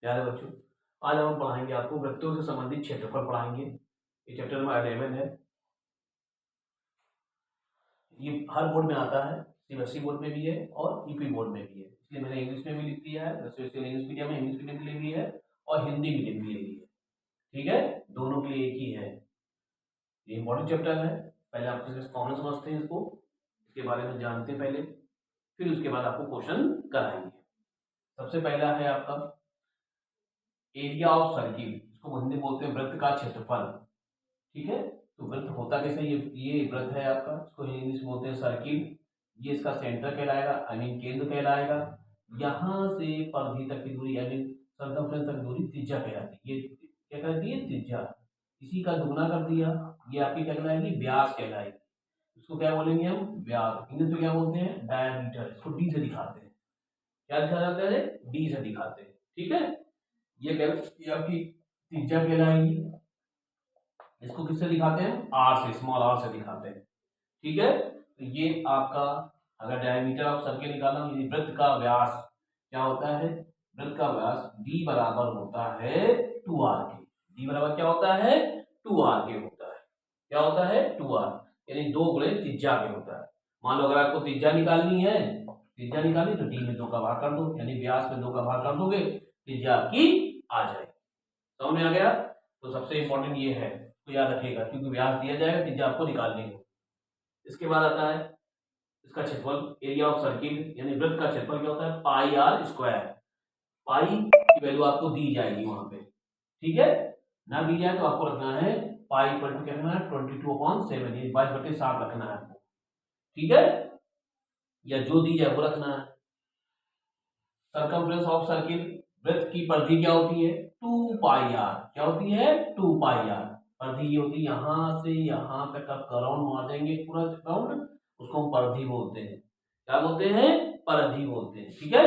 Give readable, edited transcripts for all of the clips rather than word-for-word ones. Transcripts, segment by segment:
प्यारे बच्चों, आज हम पढ़ाएंगे आपको वृत्तों से संबंधित क्षेत्रफल पढ़ाएंगे। ये चैप्टर नंबर 11 है। ये हर बोर्ड में आता है, सीबीएसई बोर्ड में भी है और यूपी बोर्ड में भी है, इसलिए मैंने इंग्लिश में भी लिख दिया है। स्पेशल इंग्लिश मीडियम में इंग्लिश मीडियम के लिए भी है और हिंदी मीडियम के लिए भी है। ठीक है, दोनों के लिए एक ही है। ये इंपॉर्टेंट चैप्टर है। पहले आप इसमें कॉमन समझते हैं, इसको इसके बारे में जानते हैं पहले, फिर उसके बाद आपको क्वेश्चन कराएंगे। सबसे पहला है आपका एरिया ऑफ सर्किल, इसको हिंदी बोलते हैं वृत्त का क्षेत्रफल। ठीक है, तो वृत्त होता कैसे, ये वृत्त है आपका, इसको इंग्लिश में बोलते हैं सर्किल। ये इसका सेंटर कहलाएगा, आई मीन केंद्र कहलाएगा। यहाँ से परिधि तक की दूरी, आई मीन सर्कमफ्रेंस तक दूरी त्रिज्या कहलाती है। ये क्या कहती है, त्रिज्या। इसी का दुगना कर दिया, ये आपकी क्या कहलाएगी, व्यास कहलाएगी। इसको क्या बोलेंगे हम, व्यास। इंग्लिश में क्या बोलते हैं, डायमीटर। इसको डी से दिखाते हैं। क्या दिखा जाता है, डी से दिखाते हैं। ठीक है, ये आपकी त्रिज्या कहलाएगी। इसको किससे दिखाते हैं, आर से, स्मॉल आर से दिखाते हैं। ठीक है, तो ये आपका अगर डायमीटर ऑफ सर्किल निकालना, वृत्त का व्यास क्या होता है, वृत्त का व्यास d बराबर होता है 2r के। d बराबर क्या होता है, 2r के होता है। क्या होता है, 2r, यानी 2 गुणे त्रिज्या के होता है। मान लो अगर आपको त्रिज्या निकालनी है, त्रिज्या निकालनी तो d में 2 का भाग कर दो, यानी व्यास में 2 का भाग कर दोगे, त्रिज्या आपकी आ जाएगी। समझ में आ गया। तो सबसे इंपॉर्टेंट ये है, तो याद रखिएगा, क्योंकि व्यास दिया जाएगा, त्रिज्या आपको निकालनी है। इसके बाद आता है इसका क्षेत्रफल, एरिया ऑफ सर्किल, यानी वृत्त का क्षेत्रफल क्या होता है, पाई आर स्क्वायर। पाई की वैल्यू आपको दी जाएगी वहां पे। ठीक है, ना दी जाए तो आपको रखना है पाई इक्वल टू क्या रखना है, 22/7, यानी 22/7 रखना है आपको। ठीक है, या जो दी जाए वो रखना है। सर्कमफ्रेंस ऑफ सर्किल, वृत्त की परिधि क्या होती है, 2 पाई आर। क्या होती है, 2 पाई आर। परिधि ये होती है यहां से यहां तक आप राउंड मार देंगे, पूरा राउंड, उसको हम परिधि बोलते हैं। क्या बोलते हैं, परिधि बोलते हैं। ठीक है,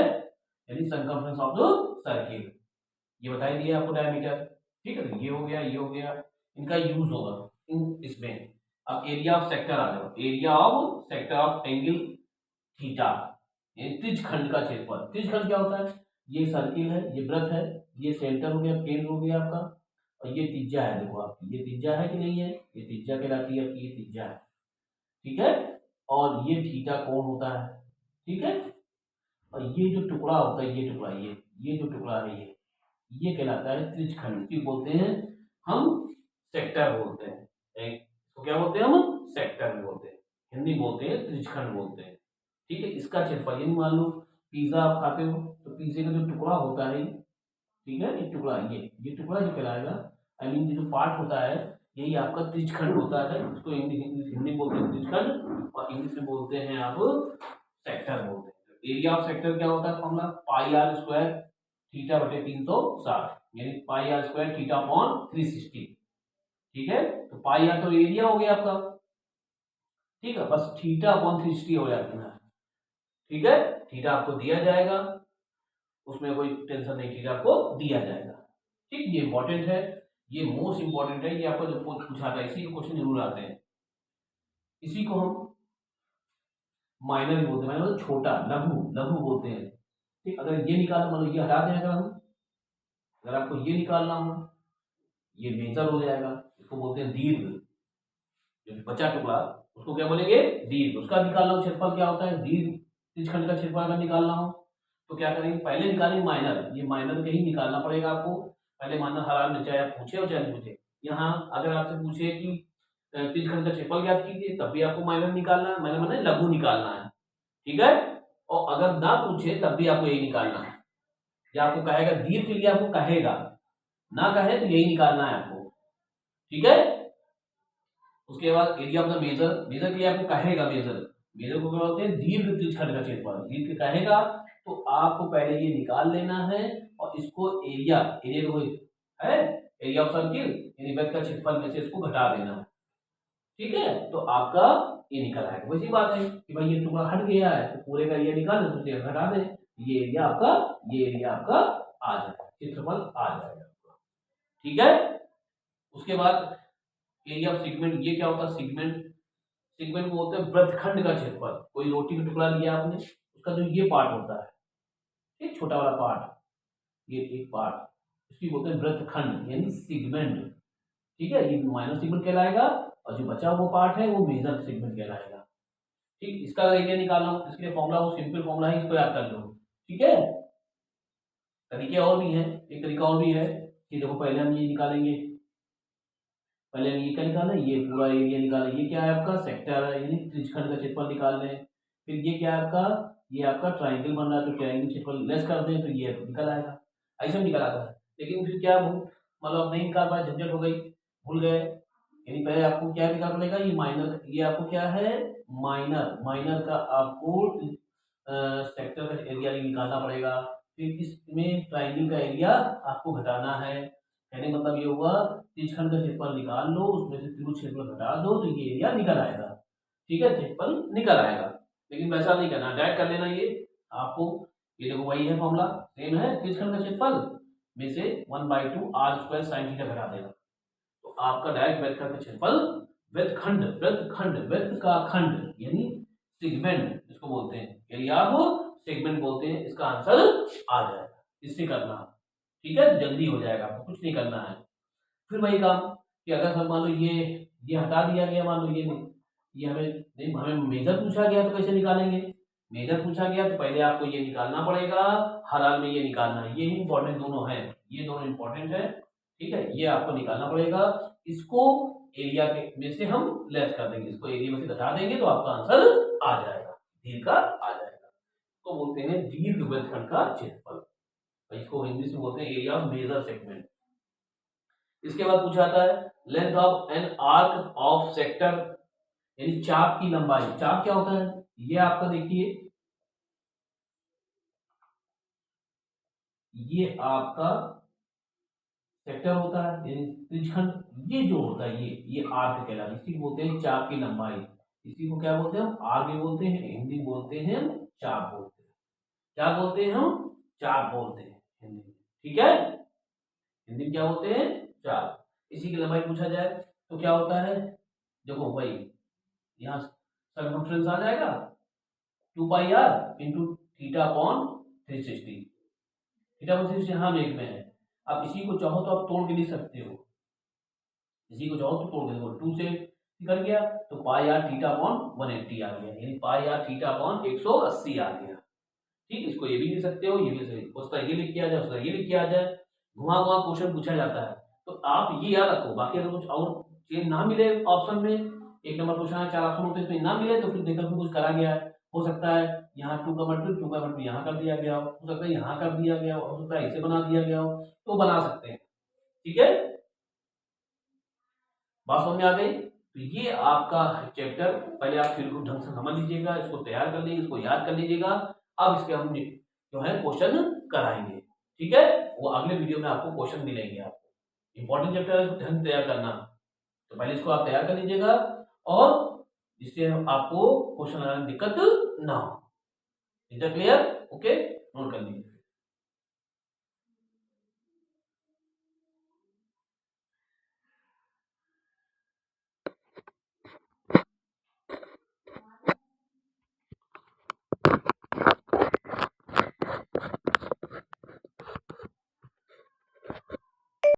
यानी सर्कमफ्रेंस ऑफ द सर्किल। ये बताई दिया आपको डायमीटर। ठीक है, तो ये हो गया, ये हो गया, इनका यूज होगा इसमें। अब एरिया ऑफ सेक्टर आ जाओ, area of sector of angle theta, त्रिज्यखंड का क्षेत्रफल। त्रिज्यखंड क्या होता है, ये सर्किल है, ये वृत्त है, ये सेंटर हो गया, केंद्र हो गया आपका, और ये त्रिज्या है। देखो आपकी ये त्रिज्या है कि नहीं है, ये त्रिज्या कहलाती है आपकी, ये त्रिज्या है। ठीक है, और ये थीटा कोण होता है। ठीक है, और ये जो टुकड़ा होता है, ये टुकड़ा, ये जो टुकड़ा है, ये कहलाता है त्रिज्यखंड। क्यों बोलते हैं हम, सेक्टर बोलते हैं। इसको क्या बोलते हैं हम, सेक्टर भी बोलते हैं, हिंदी बोलते हैं त्रिज्यखंड बोलते हैं। ठीक है, इसका क्षेत्रफल, यानी मान लो पिज्जा आप खाते हो, तो पिज्जे का जो टुकड़ा होता है, ठीक है, ये टुकड़ा, ये टुकड़ा जो कहलाएगा, आई मीन जो पार्ट होता है, यही आपका त्रिज्यखंड होता है। इसको हिंदी बोलते हैं त्रिज्यखंड, और इंग्लिश में बोलते हैं आप सेक्टर बोलते हैं। एरिया ऑफ सेक्टर क्या होता है, formula pi r square theta बटे 360, यानी pi r square theta upon 360। ठीक है, तो पाई आर तो एरिया हो गया आपका। ठीक है, बस थीटा अपॉन 360 हो जाता है। ठीक है, थीटा आपको दिया जाएगा, उसमें कोई टेंशन नहीं, थीटा आपको दिया जाएगा। ठीक, ये इंपॉर्टेंट है, ये मोस्ट इंपॉर्टेंट है, ये आपको जब पूछा था, इसी के क्वेश्चन जरूर आते हैं। इसी को हम माइनर बोलते हैं, माइनर मतलब छोटा, लघु, लघु बोलते हैं। ठीक, अगर ये निकाल, मतलब ये हटा दें अगर हम, अगर आपको ये निकालना हो, ये मेजर हो जाएगा, इसको बोलते हैं दीर्घ। जो बचा टुकड़ा उसको क्या बोलेंगे, दीर्घ। उसका निकालना हो क्षेत्रफल क्या होता है, दीर्घ त्रिज्यखंड का क्षेत्रफल अगर निकालना हो तो क्या करेंगे, पहले निकालेंगे माइनर। ये माइनर के ही निकालना पड़ेगा आपको, पहले माइनर हरा, चाहे आप पूछे और चाहे नहीं पूछे। यहाँ अगर आपसे पूछे कि त्रिज्यखंड का क्षेत्रफल ज्ञात कीजिए, तब भी आपको माइनर निकालना है, माइनर माने लघु निकालना है। ठीक है, और अगर ना पूछे तब भी आपको यही निकालना है। या आपको कहेगा दीर्घ के लिए, आपको कहेगा, ना कहे तो यही निकालना है आपको। ठीक है, उसके बाद area of the major, major के लिए आपको कहेगा, मेजर को क्या बोलते हैं, दीर्घ त्रिज्यखंड का क्षेत्रफल। दीर्घ कहेगा तो आपको पहले ये निकाल लेना है, और इसको एरिया, एरिया को है, एरिया ऑफ सर्किल यानी वृत्त का क्षेत्रफल में से इसको घटा देना है। ठीक है, तो आपका ये निकल आएगा। वैसी बात है कि भाई ये टुकड़ा हट गया है, तो पूरे का ये निकाल दे, तो घटा दे, ये एरिया आपका, ये एरिया आपका आ जाएगा, क्षेत्रफल आ जाएगा आपका। ठीक है, उसके बाद एरिया ऑफ सेगमेंट, ये क्या होता है, सेगमेंट, सेगमेंट को बोलते हैं वृत्तखंड का क्षेत्रफल। कोई रोटी का टुकड़ा लिया आपने, उसका जो ये पार्ट होता है, ठीक, छोटा वाला पार्ट, ये एक पार्ट, इसकी बोलते हैं वृत्तखंड यानी सेगमेंट। ठीक है, ये माइनर सेगमेंट कहलाएगा और जो बचा हुआ पार्ट है वो मेजर सेगमेंट कहलाएगा। ठीक, इसका एरिया निकालना हो इसके लिए फॉर्मूला वो सिंपल फॉर्मूला है, इसको याद कर लो। ठीक है, तरीके और भी हैं, एक तरीका और भी है कि देखो पहले हम ये निकालेंगे, पहले हम ये क्या निकालें, ये पूरा एरिया निकालें। ये क्या है आपका सेक्टर है यानी त्रिज्यखंड का क्षेत्रफल निकाल लें। फिर ये क्या है आपका, ये आपका ट्राइंगल बन रहा है तो ट्राइंगल क्षेत्रफल लेस कर दें तो ये निकल आएगा, ऐसे निकल आता है। लेकिन फिर क्या मतलब आप नहीं निकाल पाए, झंझट हो गई, भूल गए, यानी पहले आपको क्या निकाल पड़ेगा, ये माइनर, ये आपको क्या है माइनर, माइनर का आपको सेक्टर का एरिया निकालना पड़ेगा। फिर इसमें ट्राइंगल का एरिया आपको घटाना है, कहने मतलब ये हुआ त्रिज्यखंड का क्षेत्रफल निकाल लो, उसमें से त्रिभुज क्षेत्रफल घटा दो तो ये एरिया निकल आएगा। ठीक है, क्षेत्रफल निकल आएगा। लेकिन वैसा नहीं करना, डायरेक्ट कर लेना ये आपको। ये देखो वही है फॉर्मूला, सेम है, त्रिज्यखंड का क्षेत्रफल में से 1/2 आर स्क्वायर साइन थीटा घटा देना तो आपका डायरेक्ट वृत्त का क्षेत्रफल, वृत्तखंड, वृत्तखंड, वृत्त का खंड यानी सेगमेंट इसको बोलते हैं, यानी आप सेगमेंट बोलते हैं, इसका आंसर आ जाएगा। इससे करना, ठीक है, जल्दी हो जाएगा, आपको कुछ नहीं करना है। फिर वही काम कि अगर हम मान लो ये हटा दिया गया, मान लो ये हमें मेजर पूछा गया तो कैसे निकालेंगे, मेजर पूछा गया तो पहले आपको ये निकालना पड़ेगा, हर हाल में ये निकालना है, ये इंपॉर्टेंट दोनों है, ये दोनों इंपॉर्टेंट है। ठीक है, ये आपको निकालना पड़ेगा, इसको एरिया के में से हम लेस कर देंगे, इसको एरिया में से घटा देंगे तो आपका आंसर आ जाएगा, दीर्घ का आ जाएगा। तो बोलते हैं दीर्घ वृत्तखंड का क्षेत्रफल, इसको हिंदी में बोलते हैं एरिया ऑफ मेजर सेगमेंट। इसके बाद पूछा जाता है length of an arc of sector यानी चाप की लंबाई। चाप क्या होता है, ये आपका देखिए, ये आपका सेक्टर होता है यानी त्रिज्यखंड, ये जो होता है ये आर्क कहलाता है, इसी को बोलते हैं चाप की लंबाई। इसी को क्या बोलते हैं हम, आर्क बोलते हैं, हिंदी में बोलते हैं चाप बोलते हैं, क्या बोलते हैं हम, चाप बोलते हैं हिंदी में। ठीक है, हिंदी में क्या बोलते हैं, चाप। इसी की लंबाई पूछा जाए तो क्या होता है, देखो भाई यहाँ सर्कमफ्रेंस आ जाएगा 2πr into theta upon 360, theta upon 360 यहाँ मेघ में है। अब इसी को चाहो तो आप तोड़ के लिख सकते हो, इसी को चाहो तो तोड़ के देखो, 2 से निकल गया तो πr थीटा अपॉन 180 आ गया, यानी πr थीटा अपॉन 180 आ गया। ठीक, इसको ये भी लिख सकते हो, ये भी सही, उसका ये लिख किया जाए, उसका ये लिख किया जाए, घुमा घुमा क्वेश्चन पूछा जाता है। तो आप ये याद रखो, बाकी अगर कुछ और चेंज ना मिले ऑप्शन में, एक नंबर क्वेश्चन है 4 ऑप्शन होते हैं, इसमें ना मिले तो फिर देखकर कुछ करा गया है, हो सकता है यहाँ 2 का मल्टीपल यहाँ कर दिया गया हो सकता है यहाँ कर दिया गया हो सकता है इसे बना दिया गया हो, तो बना सकते हैं। ठीक है, बात समझ में आ गई। तो ये आपका चैप्टर, पहले आप फिर को ढंग से समझ लीजिएगा, इसको तैयार कर लीजिए, इसको याद कर लीजिएगा। अब इसके हम जो है क्वेश्चन कराएंगे। ठीक है, वो अगले वीडियो में आपको क्वेश्चन मिलेंगे, आपको इंपॉर्टेंट चैप्टर है, इसको ढंग तैयार करना। तो पहले इसको आप तैयार कर लीजिएगा और जिससे आपको क्वेश्चन लगाने में दिक्कत ना हो। Is that clear? Okay, note कर लीजिए।